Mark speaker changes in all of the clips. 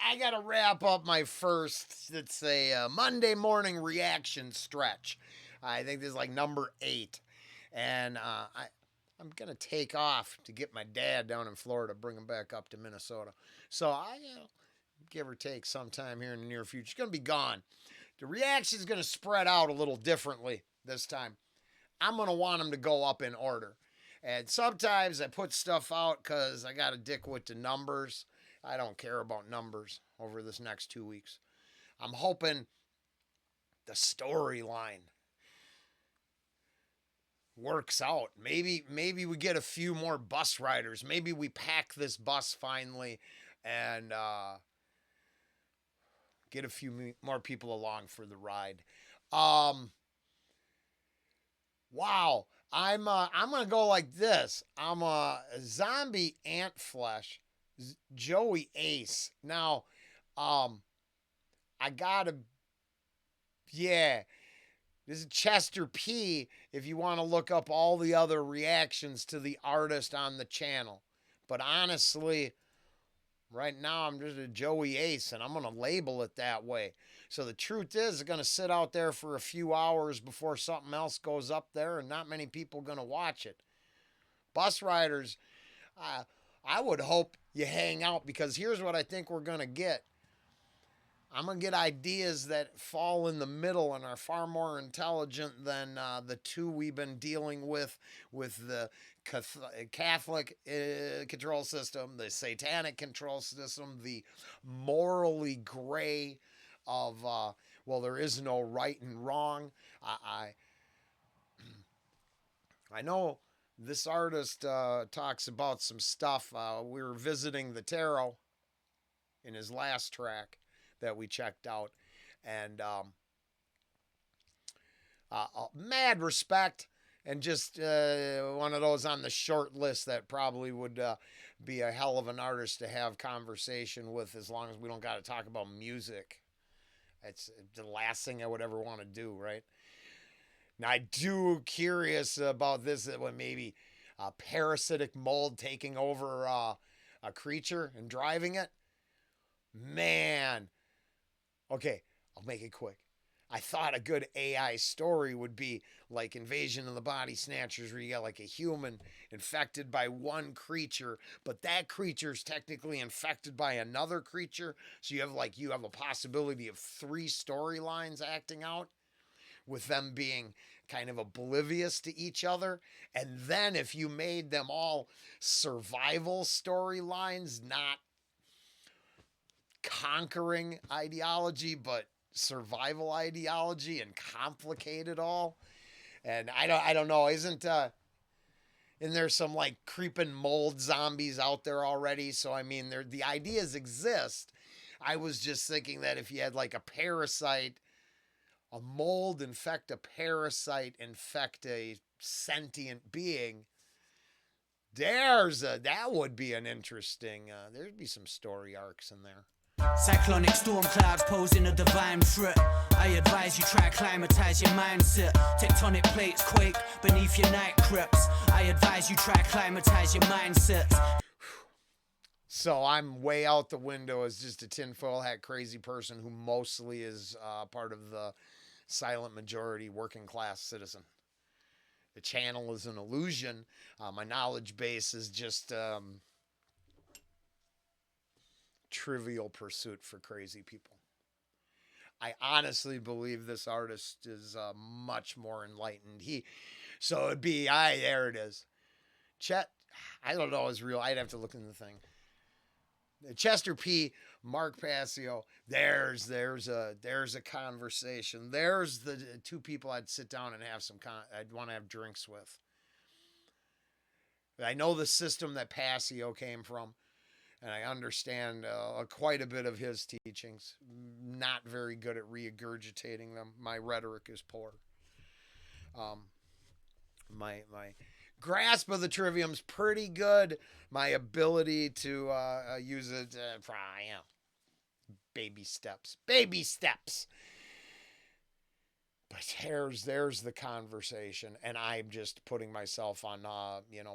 Speaker 1: I got to wrap up my first, let's say, Monday morning reaction stretch. I think this is like number 8. And I'm going to take off to get my dad down in Florida, bring him back up to Minnesota. So give or take sometime here in the near future, it's going to be gone. The reaction is going to spread out a little differently this time. I'm going to want them to go up in order. And sometimes I put stuff out because I got a dick with the numbers. I don't care about numbers over this next 2 weeks. I'm hoping the storyline works out. Maybe we get a few more bus riders. Maybe we pack this bus finally and get a few more people along for the ride. Wow. I'm gonna go like this. I'm a zombie ant flesh, Joey Ace. Now, I gotta, yeah. This is Chester P. If you want to look up all the other reactions to the artist on the channel, but honestly, right now I'm just a Joey Ace, and I'm gonna label it that way. So the truth is, it's gonna sit out there for a few hours before something else goes up there, and not many people gonna watch it. Bus riders, I would hope you hang out, because here's what I think we're gonna get. I'm going to get ideas that fall in the middle and are far more intelligent than the two we've been dealing with the Catholic control system, the satanic control system, the morally gray of, well, there is no right and wrong. I know this artist talks about some stuff. We were visiting the tarot in his last track that we checked out, and mad respect, and just one of those on the short list that probably would be a hell of an artist to have conversation with, as long as we don't got to talk about music. It's the last thing I would ever want to do, right? Now, I do curious about this, that when maybe a parasitic mold taking over a creature and driving it. Man, okay, I'll make it quick. I thought a good AI story would be like Invasion of the Body Snatchers, where you got like a human infected by one creature, but that creature is technically infected by another creature. So you have a possibility of 3 storylines acting out, with them being kind of oblivious to each other. And then if you made them all survival storylines, not conquering ideology, but survival ideology, and complicate it all. And I don't know, isn't there some like creeping mold zombies out there already? So I mean, the ideas exist. I was just thinking that if you had like a parasite, a mold infect a parasite, infect a sentient being, that would be an interesting, there'd be some story arcs in there.
Speaker 2: Cyclonic storm clouds posing a divine threat. I advise you try acclimatize your mindset. Tectonic plates quake beneath your night creeps. I advise you try acclimatize your mindset.
Speaker 1: So I'm way out the window as just a tinfoil hat crazy person who mostly is part of the silent majority working class citizen. The channel is an illusion. My knowledge base is just trivial pursuit for crazy people. I honestly believe this artist is much more enlightened. So it'd be, there it is. Chet, I don't know, is real. I'd have to look in the thing. Chester P, Mark Passio. There's a conversation. There's the 2 people I'd sit down and have I'd want to have drinks with. I know the system that Passio came from, and I understand quite a bit of his teachings. Not very good at regurgitating them. My rhetoric is poor. My grasp of the trivium's pretty good. My ability to use it, baby steps. But there's the conversation, and I'm just putting myself on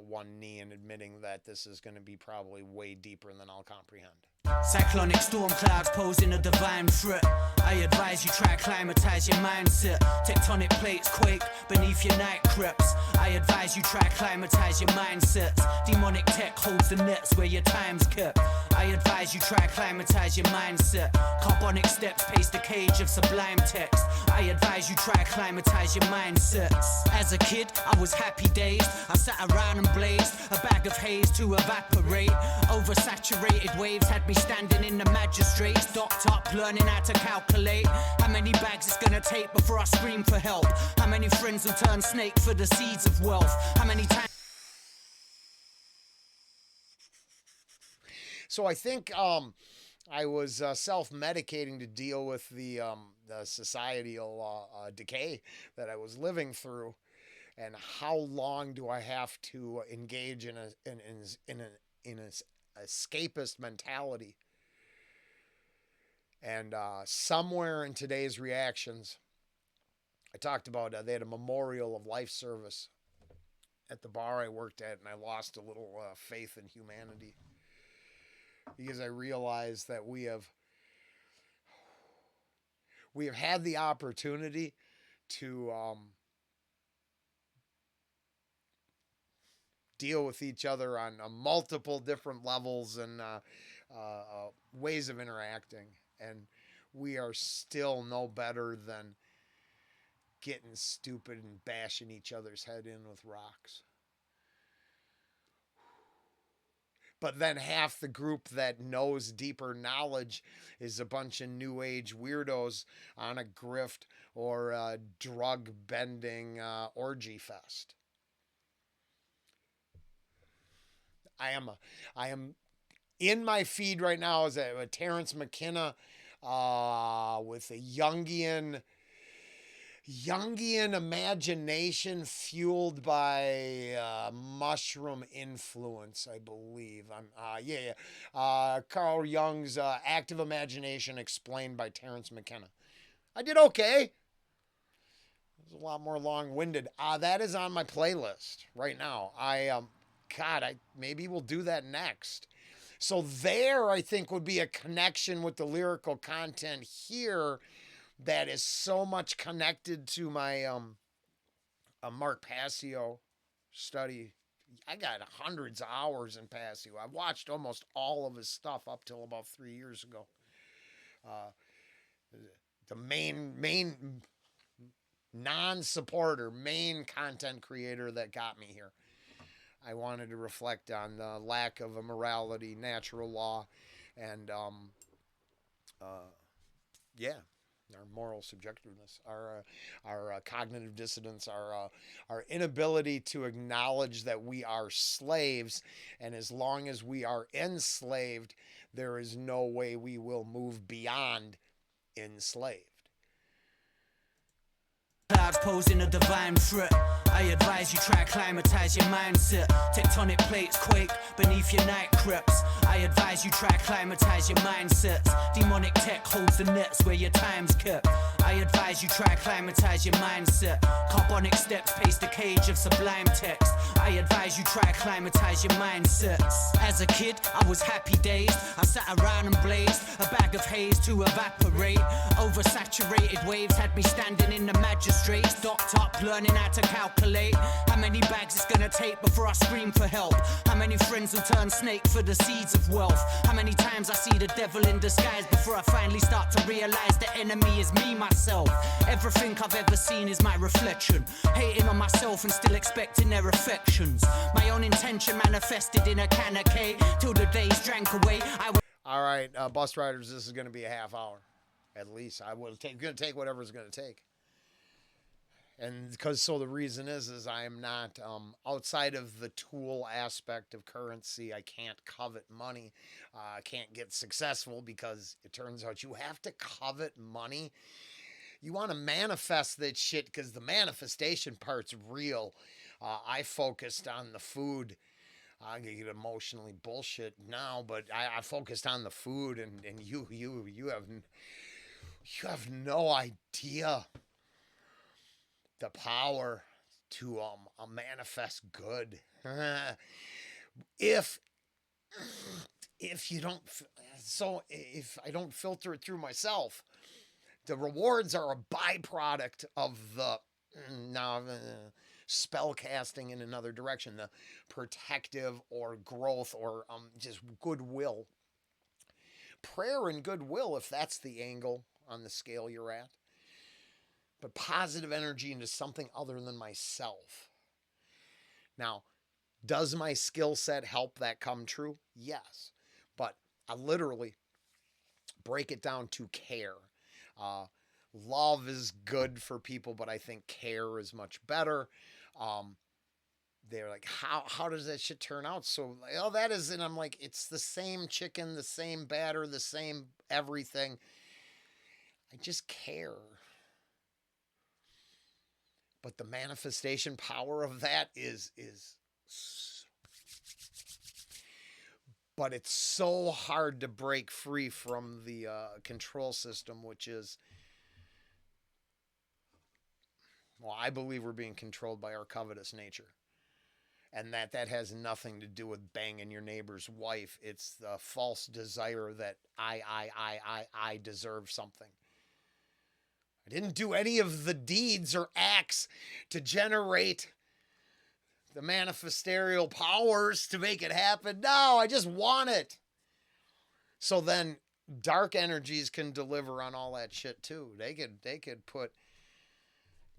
Speaker 1: one knee and admitting that this is going to be probably way deeper than I'll comprehend.
Speaker 2: Cyclonic storm clouds posing a divine threat. I advise you try acclimatize your mindset. Tectonic plates quake beneath your night creeps. I advise you try acclimatize your mindsets. Demonic tech holds the nets where your time's kept. I advise you try acclimatize your mindset. Carbonic steps pace the cage of sublime text. I advise you try acclimatize your mindsets. As a kid, I was happy dazed. I sat around and blazed a bag of haze to evaporate. Oversaturated waves had me standing in the magistrates. Docked up, learning how to calculate how many bags it's gonna take before I scream for help. How many friends will turn snake for the seeds of wealth. How many times.
Speaker 1: So I think I was self-medicating to deal with the societal decay that I was living through, and how long do I have to engage in a escapist mentality? And somewhere in today's reactions, I talked about they had a memorial of life service at the bar I worked at, and I lost a little faith in humanity because I realized that we have had the opportunity to deal with each other on multiple different levels and ways of interacting, and we are still no better than getting stupid and bashing each other's head in with rocks. But then half the group that knows deeper knowledge is a bunch of new age weirdos on a grift or a drug bending orgy fest. I am in my feed right now is a Terrence McKenna with a Jungian imagination fueled by mushroom influence, I believe. Carl Jung's active imagination explained by Terrence McKenna. I did okay. It was a lot more long-winded. That is on my playlist right now. Maybe we'll do that next. So there, I think, would be a connection with the lyrical content here that is so much connected to my Mark Passio study. I got hundreds of hours in Passio. I've watched almost all of his stuff up till about 3 years ago. The main non-supporter, main content creator that got me here. I wanted to reflect on the lack of a morality, natural law, and our moral subjectiveness, our cognitive dissonance, our inability to acknowledge that we are slaves, and as long as we are enslaved, there is no way we will move beyond enslaved.
Speaker 2: Clouds posing a divine threat. I advise you try acclimatize your mindset. Tectonic plates quake beneath your night creeps. I advise you try acclimatize your mindsets. Demonic tech holds the nets where your time's kept. I advise you try acclimatize your mindset. Carbonic steps pace the cage of sublime text. I advise you try acclimatize your mindsets. As a kid, I was happy dazed. I sat around and blazed a bag of haze to evaporate. Oversaturated waves had me standing in the magistrates. Docked up, learning how to calculate how many bags it's gonna take before I scream for help. How many friends will turn snake for the seeds of wealth. How many times I see the devil in disguise before I finally start to realize the enemy is me, myself. Everything I've ever seen is my reflection. Hating on myself and still expecting their affections. My own intention manifested in a can of K till the days drank away.
Speaker 1: All right, bus riders, this is going to be a half hour, at least. Going to take whatever it's going to take. And the reason is I am not outside of the tool aspect of currency. I can't covet money. I can't get successful because it turns out you have to covet money. You want to manifest that shit because the manifestation part's real. I focused on the food. I get emotionally bullshit now, but I focused on the food, and you have no idea the power to manifest good. if you don't, So if I don't filter it through myself, the rewards are a byproduct of the now spell casting in another direction, the protective or growth or just goodwill. Prayer and goodwill, if that's the angle on the scale you're at, but positive energy into something other than myself. Now, does my skill set help that come true? Yes. But I literally break it down to care. Love is good for people, but I think care is much better. They're like, how does that shit turn out? So, oh, that is, and I'm like, it's the same chicken, the same batter, the same everything. I just care. But the manifestation power of that is but it's so hard to break free from the control system, which is, well, I believe we're being controlled by our covetous nature. And that has nothing to do with banging your neighbor's wife. It's the false desire that I deserve something. I didn't do any of the deeds or acts to generate the manifestorial powers to make it happen. No, I just want it. So then dark energies can deliver on all that shit too. They could put,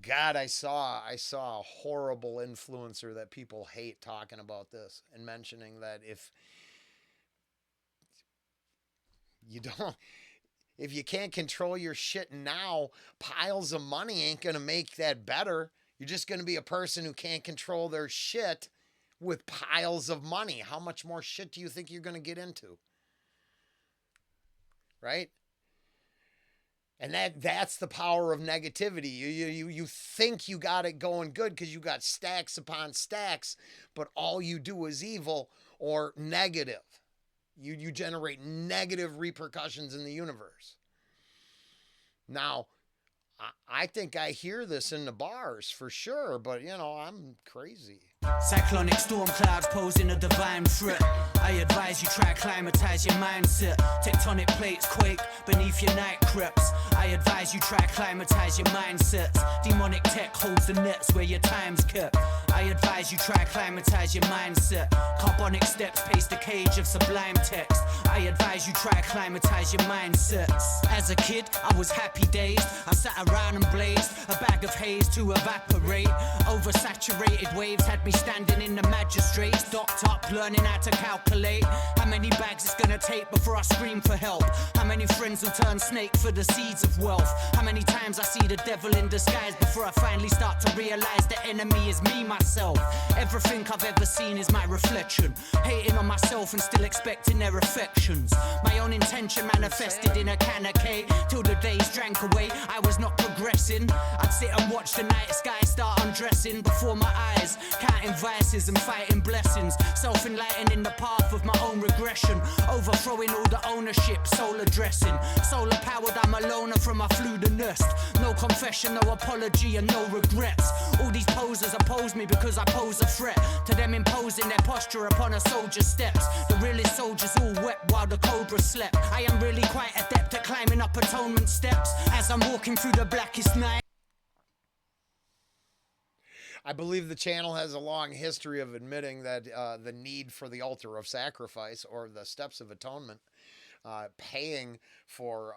Speaker 1: God, I saw a horrible influencer that people hate talking about this and mentioning that if you can't control your shit now, piles of money ain't going to make that better. You're just going to be a person who can't control their shit with piles of money. How much more shit do you think you're going to get into? Right? And that's the power of negativity. You think you got it going good because you got stacks upon stacks, but all you do is evil or negative. You generate negative repercussions in the universe. Now, I think I hear this in the bars for sure, but I'm crazy.
Speaker 2: Cyclonic storm clouds posing a divine threat. I advise you try acclimatize your mindset. Tectonic plates quake beneath your night creps. I advise you try acclimatize your mindsets. Demonic tech holds the nets where your time's kept. I advise you try acclimatize your mindset. Carbonic steps pace the cage of sublime text. I advise you try acclimatize your mindsets. As a kid, I was happy days. I sat around and blazed a bag of haze to evaporate. Oversaturated waves had me standing in the magistrates, docked up, learning how to calculate how many bags it's gonna take before I scream for help. How many friends will turn snake for the seeds of wealth? How many times I see the devil in disguise before I finally start to realize the enemy is me, myself. Everything I've ever seen is my reflection. Hating on myself and still expecting their affections. My own intention manifested in a can of cake. Till the days drank away, I was not progressing. I'd sit and watch the night sky start undressing before my eyes, counting vices and fighting blessings. Self-enlightening the path of my own regression. Overthrowing all the ownership, soul addressing. Solar powered, I'm a loner from I flew the nest. No confession, no apology and no regrets. All these posers oppose me because I pose a threat to them, imposing their posture upon a soldier's steps. The realest soldiers all wept while the cobra slept. I am really quite adept at climbing up atonement steps as I'm walking through the blackest night.
Speaker 1: I believe the channel has a long history of admitting that the need for the altar of sacrifice or the steps of atonement, paying for,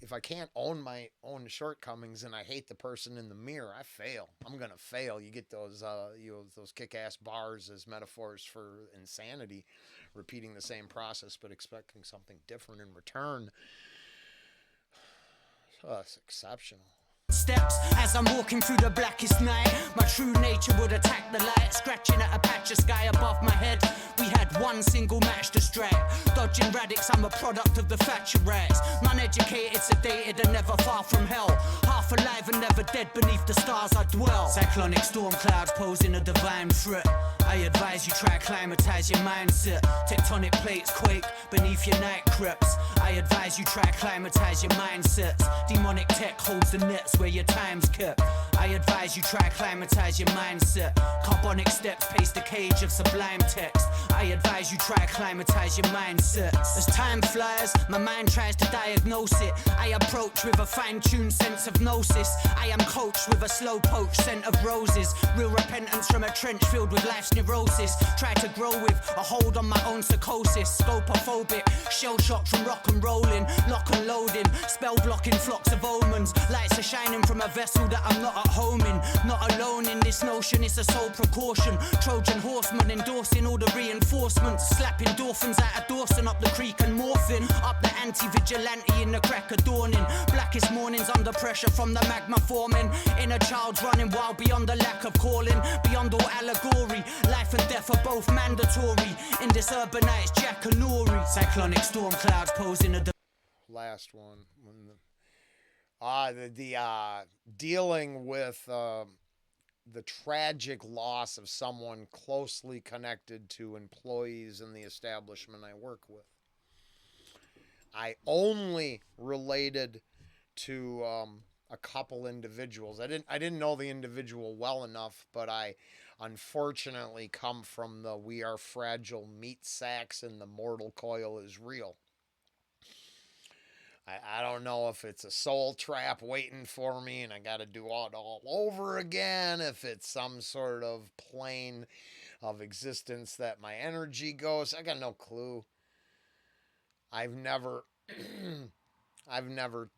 Speaker 1: if I can't own my own shortcomings and I hate the person in the mirror, I fail. I'm going to fail. You get those kick-ass bars as metaphors for insanity, repeating the same process but expecting something different in return. It's exceptional.
Speaker 2: Steps as I'm walking through the blackest night. My true nature would attack the light, scratching at a patch of sky above my head. We had one single match to strike. Dodging radix, I'm a product of the Thatcherites. Non-educated, sedated, and never far from hell. Half alive and never dead, beneath the stars I dwell. Cyclonic storm clouds posing a divine threat. I advise you try acclimatize your mindset. Tectonic plates quake beneath your night creps. I I advise you try acclimatize your mindsets. Demonic tech holds the nets where your time's kept. I advise you try acclimatize your mindset. Carbonic steps pace the cage of sublime text. I advise you try acclimatize your mindset. As time flies, my mind tries to diagnose it. I approach with a fine-tuned sense of gnosis. I am coached with a slow poach scent of roses. Real repentance from a trench filled with life's neurosis. Try to grow with a hold on my own psychosis. Scopophobic, shell shock from rock and rolling. Lock and loading, spell blocking flocks of omens. Lights are shining from a vessel that I'm not at home in. Not alone in this notion, it's a sole precaution. Trojan horseman endorsing all the reinforcements. Slapping dolphins out of Dawson up the creek and morphing. Up the anti-vigilante in the crack of dawning. Blackest mornings under pressure from the magma forming. Inner child's running wild beyond the lack of calling. Beyond all allegory, life and death are both mandatory. In this urbanized Jackanory. Cyclonic storm clouds posing a
Speaker 1: last one. Dealing with the tragic loss of someone closely connected to employees in the establishment I work with. I only related to a couple individuals. I didn't know the individual well enough, but I unfortunately come from the we are fragile meat sacks and the mortal coil is real. I don't know if it's a soul trap waiting for me and I got to do it all over again, if it's some sort of plane of existence that my energy goes. I got no clue. I've never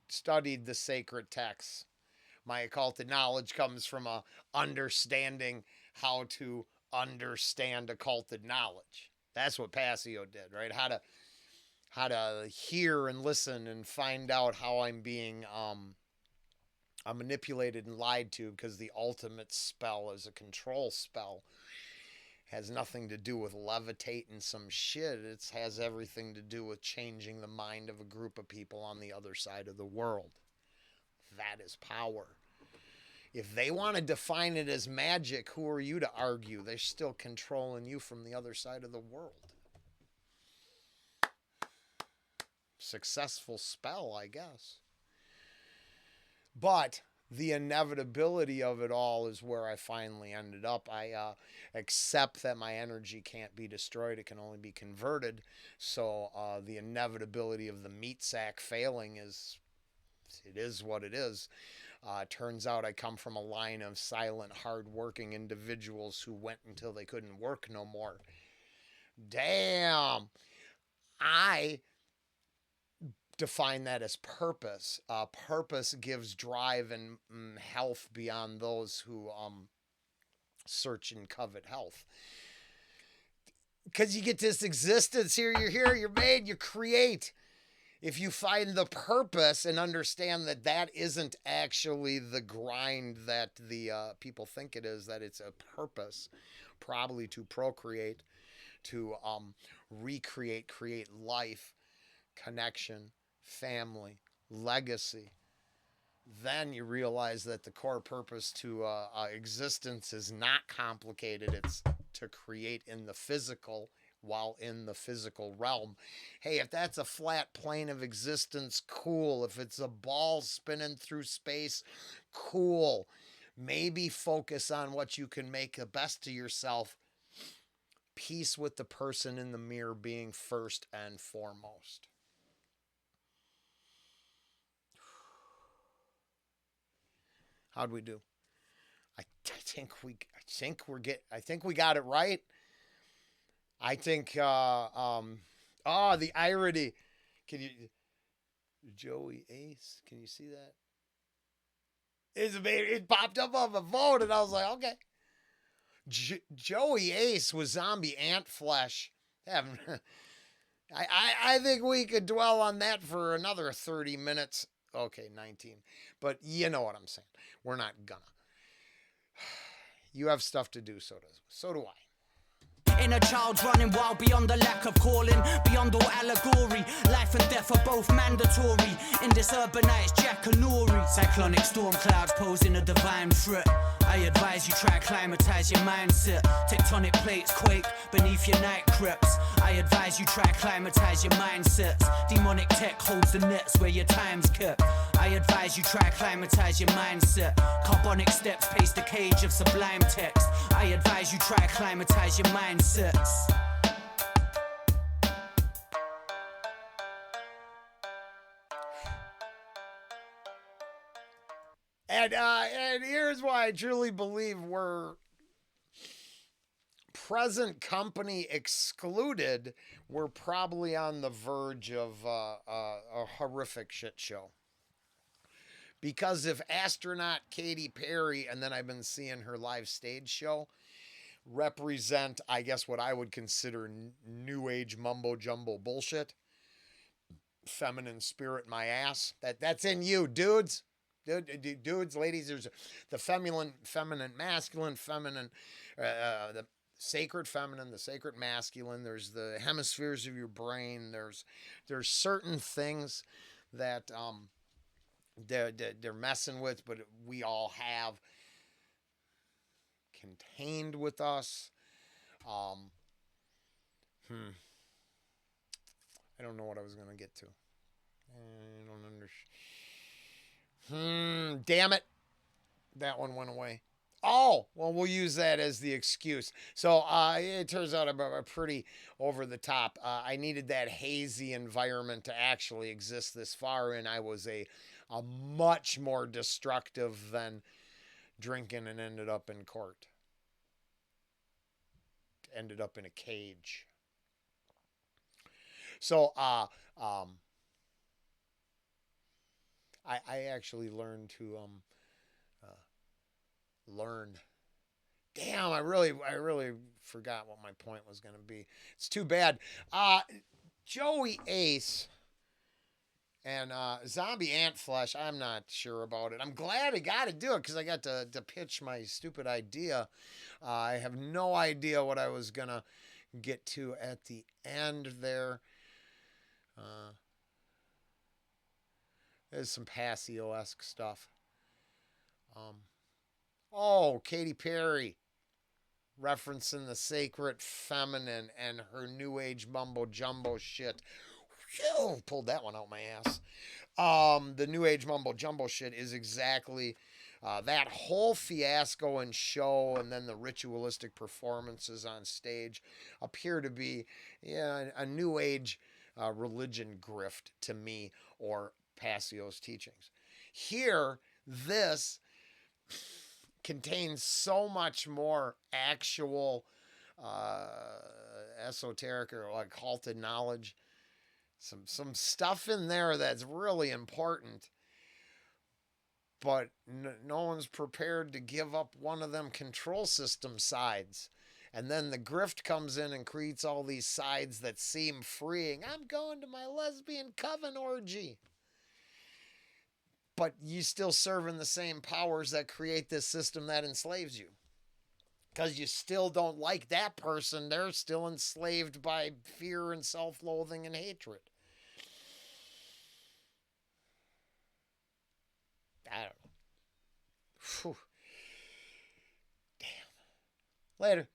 Speaker 1: studied the sacred texts. My occulted knowledge comes from a understanding how to understand occulted knowledge. That's what Passio did, right? How to hear and listen and find out how I'm being I'm manipulated and lied to, because the ultimate spell is a control spell. Has nothing to do with levitating some shit. It has everything to do with changing the mind of a group of people on the other side of the world. That is power. If they want to define it as magic, who are you to argue? They're still controlling you from the other side of the world. Successful spell, I guess. But the inevitability of it all is where I finally ended up. I accept that my energy can't be destroyed. It can only be converted. So the inevitability of the meat sack failing is what it is. Turns out I come from a line of silent, hard-working individuals who went until they couldn't work no more. Damn. I define that as purpose. Purpose gives drive and health beyond those who search and covet health. Because you get this existence here, you're here, you're made, you create. If you find the purpose and understand that that isn't actually the grind that the people think it is, that it's a purpose, probably to procreate, to recreate, create life, connection, family, legacy, then you realize that the core purpose to existence is not complicated. It's to create in the physical while in the physical realm. Hey, if that's a flat plane of existence, cool. If it's a ball spinning through space, cool. Maybe focus on what you can make the best of yourself. Peace with the person in the mirror being first and foremost. How'd we do? I think we got it right. I think the irony. Can you, Joey Ace? Can you see that? It popped up on my phone, and I was like, okay. Joey Ace with zombie ant flesh. I think we could dwell on that for another 30 minutes. Okay, 19. But you know what I'm saying. We're not gonna. You have stuff to do, so do I.
Speaker 2: Inner child's running wild beyond the lack of calling. Beyond all allegory, life and death are both mandatory. In this urbanized Jackanory, cyclonic storm clouds posing a divine threat. I advise you try acclimatize your mindset. Tectonic plates quake beneath your night crips. I advise you try acclimatize your mindsets. Demonic tech holds the nets where your time's kept. I advise you try acclimatize your mindset. Carbonic steps pace the cage of sublime text. I advise you try acclimatize your mindsets.
Speaker 1: And here's why I truly believe we're present company excluded. We're probably on the verge of a horrific shit show. Because if astronaut Katy Perry, and then I've been seeing her live stage show, represent, I guess, what I would consider new age mumbo jumbo bullshit, feminine spirit my ass. That's in you, dudes. Dudes, ladies, there's the feminine, masculine, feminine, the sacred feminine, the sacred masculine. There's the hemispheres of your brain. There's certain things that they're messing with, but we all have contained with us. I don't know what I was gonna get to. I don't understand. Damn it. That one went away. Oh, well, we'll use that as the excuse. So it turns out I'm pretty over the top. I needed that hazy environment to actually exist this far, and I was a much more destructive than drinking and ended up in court. Ended up in a cage. So I actually learned to learn. Damn, I really forgot what my point was going to be. It's too bad. Joey Ace and Zombie Ant Flesh, I'm not sure about it. I'm glad I got to do it because I got to pitch my stupid idea. I have no idea what I was going to get to at the end there. There's some Passio-esque stuff. Katy Perry referencing the sacred feminine and her new age mumbo jumbo shit. Whew, pulled that one out my ass. The new age mumbo jumbo shit is exactly that whole fiasco and show, and then the ritualistic performances on stage appear to be a new age religion grift to me, or Passio's teachings. Here, this contains so much more actual esoteric or like occulted knowledge. Some stuff in there that's really important, but no one's prepared to give up one of them control system sides. And then the grift comes in and creates all these sides that seem freeing. I'm going to my lesbian coven orgy. But you still serving the same powers that create this system that enslaves you. Because you still don't like that person. They're still enslaved by fear and self-loathing and hatred. I don't know. Whew. Damn. Later.